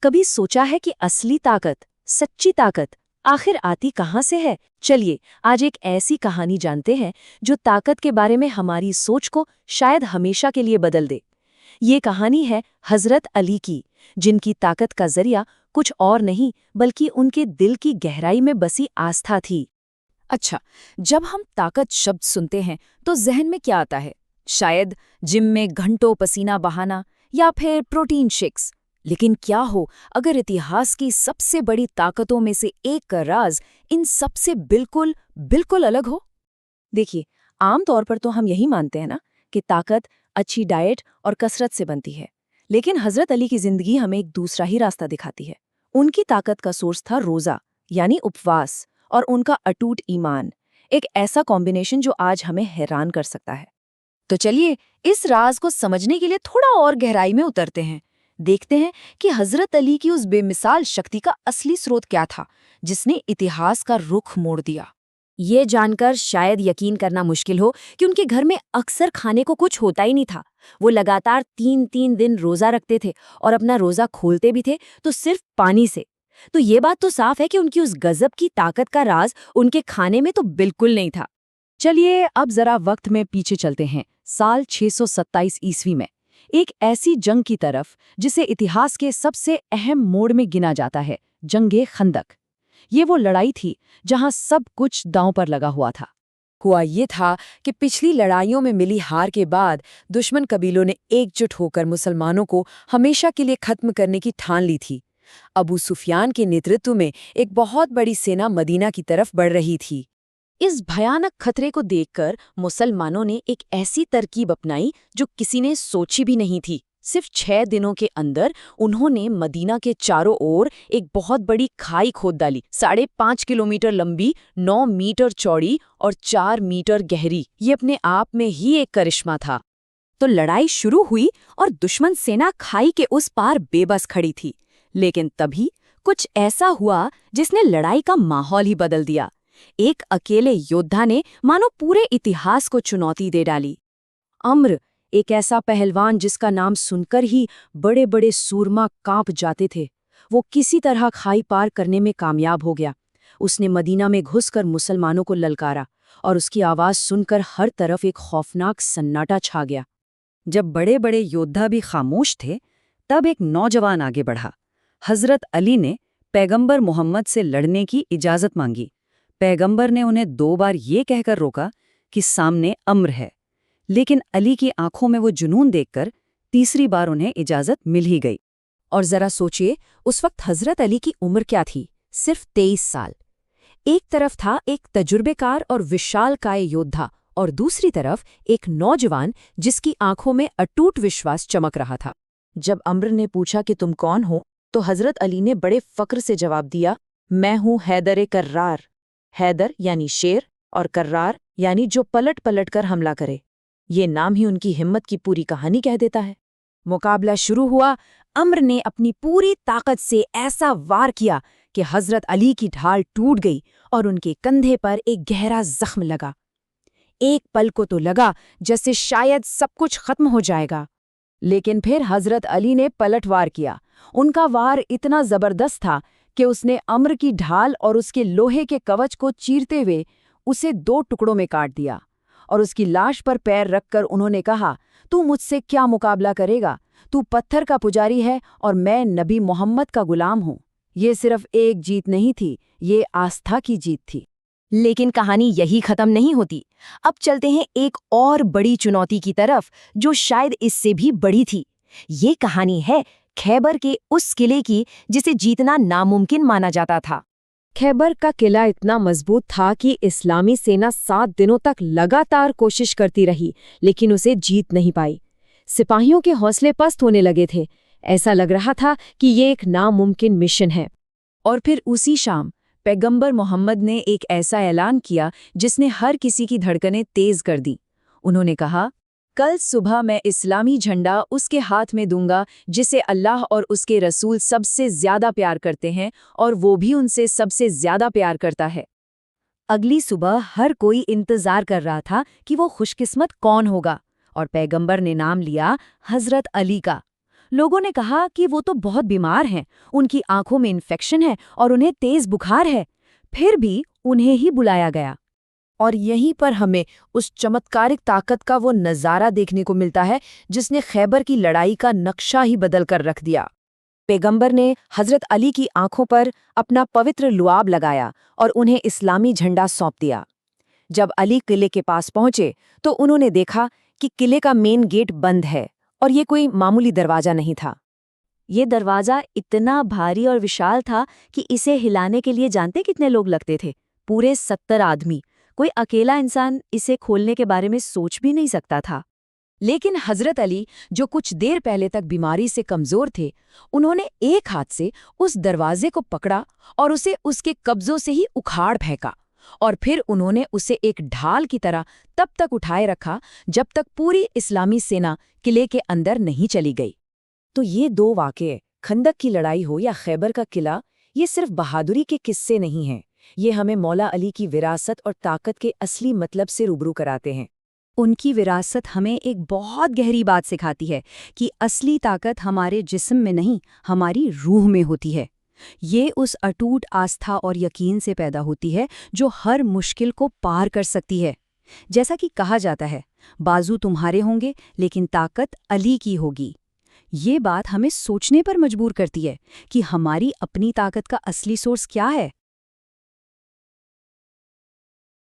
कभी सोचा है कि असली ताकत, सच्ची ताकत आखिर आती कहाँ से है? चलिए आज एक ऐसी कहानी जानते हैं जो ताकत के बारे में हमारी सोच को शायद हमेशा के लिए बदल दे। ये कहानी है हजरत अली की, जिनकी ताकत का जरिया कुछ और नहीं बल्कि उनके दिल की गहराई में बसी आस्था थी। अच्छा, जब हम ताकत शब्द सुनते हैं तो जहन में क्या आता है? शायद जिम में घंटों पसीना बहाना या फिर प्रोटीन शेक्स। लेकिन क्या हो अगर इतिहास की सबसे बड़ी ताकतों में से एक का राज इन सबसे बिल्कुल बिल्कुल अलग हो? देखिए, आम तौर पर तो हम यही मानते हैं ना कि ताकत अच्छी डाइट और कसरत से बनती है। लेकिन हजरत अली की जिंदगी हमें एक दूसरा ही रास्ता दिखाती है। उनकी ताकत का सोर्स था रोजा, यानी उपवास, और उनका अटूट ईमान। एक ऐसा कॉम्बिनेशन जो आज हमें हैरान कर सकता है। तो चलिए इस राज को समझने के लिए थोड़ा और गहराई में उतरते हैं। देखते हैं कि हजरत अली की उस बेमिसाल शक्ति का असली स्रोत क्या था जिसने इतिहास का रुख मोड़ दिया। ये जानकर शायद यकीन करना मुश्किल हो कि उनके घर में अक्सर खाने को कुछ होता ही नहीं था। वो लगातार 3-3 दिन रोजा रखते थे और अपना रोजा खोलते भी थे तो सिर्फ पानी से। तो ये बात तो साफ है कि उनकी उस गजब की ताकत का राज उनके खाने में तो बिल्कुल नहीं था। चलिए अब जरा वक्त में पीछे चलते हैं, साल 627 ईस्वी में, एक ऐसी जंग की तरफ जिसे इतिहास के सबसे अहम मोड़ में गिना जाता है, जंगे खंदक। ये वो लड़ाई थी जहां सब कुछ दांव पर लगा हुआ था। हुआ ये था कि पिछली लड़ाइयों में मिली हार के बाद दुश्मन कबीलों ने एकजुट होकर मुसलमानों को हमेशा के लिए खत्म करने की ठान ली थी। अबू सुफियान के नेतृत्व में एक बहुत बड़ी सेना मदीना की तरफ बढ़ रही थी। इस भयानक खतरे को देखकर मुसलमानों ने एक ऐसी तरकीब अपनाई जो किसी ने सोची भी नहीं थी। सिर्फ 6 दिनों के अंदर उन्होंने मदीना के चारों ओर एक बहुत बड़ी खाई खोद डाली, 5.5 किलोमीटर लंबी, 9 मीटर चौड़ी और 4 मीटर गहरी। ये अपने आप में ही एक करिश्मा था। तो लड़ाई शुरू हुई और दुश्मन सेना खाई के उस पार बेबस खड़ी थी। लेकिन तभी कुछ ऐसा हुआ जिसने लड़ाई का माहौल ही बदल दिया। एक अकेले योद्धा ने मानो पूरे इतिहास को चुनौती दे डाली। अम्र, एक ऐसा पहलवान जिसका नाम सुनकर ही बड़े बड़े सूरमा कांप जाते थे, वो किसी तरह खाई पार करने में कामयाब हो गया। उसने मदीना में घुसकर मुसलमानों को ललकारा और उसकी आवाज सुनकर हर तरफ एक खौफनाक सन्नाटा छा गया। जब बड़े बड़े योद्धा भी खामोश थे, तब एक नौजवान आगे बढ़ा। हजरत अली ने पैगंबर मोहम्मद से लड़ने की इजाजत मांगी। पैगंबर ने उन्हें 2 बार ये कहकर रोका कि सामने अम्र है, लेकिन अली की आंखों में वो जुनून देखकर तीसरी बार उन्हें इजाजत मिल ही गई। और जरा सोचिए, उस वक्त हजरत अली की उम्र क्या थी? सिर्फ 23 साल। एक तरफ था एक तजुर्बेकार और विशालकाय योद्धा, और दूसरी तरफ एक नौजवान जिसकी आंखों में अटूट विश्वास चमक रहा था। जब अम्र ने पूछा कि तुम कौन हो, तो हजरत अली ने बड़े फक्र से जवाब दिया, मैं हूं हैदर कर्रार। हैदर यानी शेर और कर्रार यानी जो पलट पलट कर हमला करे। ये नाम ही उनकी हिम्मत की पूरी कहानी कह देता है। मुकाबला शुरू हुआ। अम्र ने अपनी पूरी ताकत से ऐसा वार किया कि हजरत अली की ढाल टूट गई और उनके कंधे पर एक गहरा जख्म लगा। एक पल को तो लगा जैसे शायद सब कुछ खत्म हो जाएगा, लेकिन फिर हजरत अली ने पलटवार किया। उनका वार इतना जबरदस्त था कि उसने अम्र की ढाल और उसके लोहे के कवच को चीरते हुए उसे 2 टुकड़ों में काट दिया, और उसकी लाश पर पैर रखकर उन्होंने कहा, तू मुझसे क्या मुकाबला करेगा? तू पत्थर का पुजारी है और मैं नबी मोहम्मद का गुलाम हूँ। ये सिर्फ एक जीत नहीं थी, ये आस्था की जीत थी। लेकिन कहानी यही खत्म नहीं होती। अब चलते हैं एक और बड़ी चुनौती की तरफ, जो शायद इससे भी बड़ी थी। ये कहानी है खैबर के उस किले की जिसे जीतना नामुमकिन माना जाता था। खैबर का किला इतना मजबूत था कि इस्लामी सेना 7 दिनों तक लगातार कोशिश करती रही, लेकिन उसे जीत नहीं पाई। सिपाहियों के हौसले पस्त होने लगे थे। ऐसा लग रहा था कि ये एक नामुमकिन मिशन है। और फिर उसी शाम पैगंबर मोहम्मद ने एक ऐसा ऐलान किया जिसने हर किसी की धड़कनें तेज कर दी। उन्होंने कहा, कल सुबह मैं इस्लामी झंडा उसके हाथ में दूंगा जिसे अल्लाह और उसके रसूल सबसे ज्यादा प्यार करते हैं, और वो भी उनसे सबसे ज्यादा प्यार करता है। अगली सुबह हर कोई इंतजार कर रहा था कि वो खुशकिस्मत कौन होगा, और पैगंबर ने नाम लिया हजरत अली का। लोगों ने कहा कि वो तो बहुत बीमार हैं, उनकी आंखों में इन्फेक्शन है और उन्हें तेज बुखार है। फिर भी उन्हें ही बुलाया गया। और यहीं पर हमें उस चमत्कारिक ताकत का वो नज़ारा देखने को मिलता है जिसने खैबर की लड़ाई का नक्शा ही बदल कर रख दिया। पैगंबर ने हज़रत अली की आंखों पर अपना पवित्र लुआब लगाया और उन्हें इस्लामी झंडा सौंप दिया। जब अली किले के पास पहुंचे तो उन्होंने देखा कि किले का मेन गेट बंद है और ये कोई मामूली दरवाजा नहीं था। ये दरवाजा इतना भारी और विशाल था कि इसे हिलाने के लिए जानते कितने लोग लगते थे? पूरे 70 आदमी। कोई अकेला इंसान इसे खोलने के बारे में सोच भी नहीं सकता था। लेकिन हजरत अली, जो कुछ देर पहले तक बीमारी से कमजोर थे, उन्होंने एक हाथ से उस दरवाजे को पकड़ा और उसे उसके कब्जों से ही उखाड़ फेंका, और फिर उन्होंने उसे एक ढाल की तरह तब तक उठाए रखा जब तक पूरी इस्लामी सेना किले के अंदर नहीं चली गई। तो ये दो वाक़ये, खंदक की लड़ाई हो या खैबर का किला, ये सिर्फ बहादुरी के किस्से नहीं हैं। ये हमें मौला अली की विरासत और ताकत के असली मतलब से रूबरू कराते हैं। उनकी विरासत हमें एक बहुत गहरी बात सिखाती है कि असली ताकत हमारे जिस्म में नहीं, हमारी रूह में होती है। ये उस अटूट आस्था और यकीन से पैदा होती है जो हर मुश्किल को पार कर सकती है। जैसा कि कहा जाता है, बाजू तुम्हारे होंगे लेकिन ताकत अली की होगी। ये बात हमें सोचने पर मजबूर करती है कि हमारी अपनी ताकत का असली सोर्स क्या है।